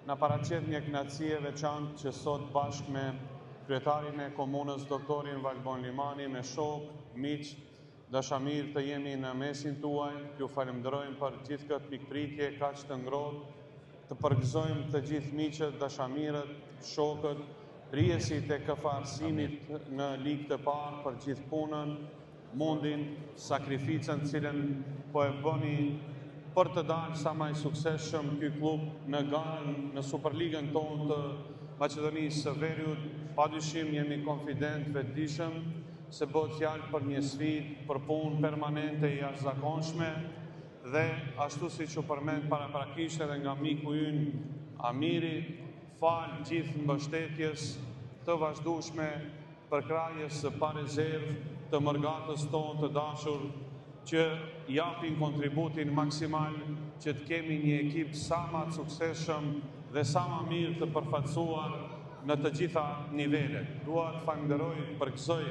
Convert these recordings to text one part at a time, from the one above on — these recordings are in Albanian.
na paraqet një kënaqësi e veçantë që sot bashkë me kryetarin e komunës doktorin Valbon Limani, me shok, miq, dashamirë të jemi në mesin tuaj, ju falenderojmë për gjithë këtë pikpritje kaq të ngrohtë, të përgëzojmë të gjithë miqët, dashamirët, shokët, rrjesit e këfarësimit në ligë të parë për gjithë punën, mundin, sakrificën cilën po e bëni për të dalë sa më i suksesshëm ky klub në garën në Superligën tonë të Maqedonisë së Veriut. Padyshim jemi konfident vetëdijshëm se bëhet fjalë për një sfidë, për punë permanente e jashtëzakonshme dhe ashtu siç u përmend paraprakisht edhe nga miku ynë Amiri, fal gjithë mbështetjes të vazhdueshme për krajës së pa rezervë të mërgatës tonë të dashur që japin kontributin maksimal që të kemi një ekip sa më të suksesshëm dhe sa më mirë të përfaqësuar në të gjitha nivelet. Dua të falenderoj, përgëzoj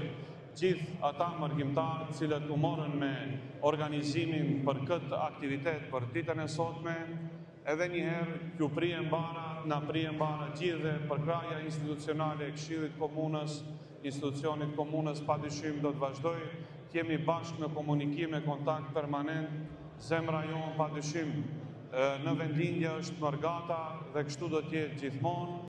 gjithë ata mërgjimtarë cilët u morën me organizimin për këtë aktivitet për ditën e sotme. Edhe njëherë, ju prijem bara, na prijem bara gjithë për kraja institucionale e Këshillit Komunës, institucionit komunës padyshim do të vazhdoj, jemi bashkë në komunikim e kontakt permanent, zemra jonë padyshim në vendindje është Mërgata dhe kështu do të jetë gjithmonë.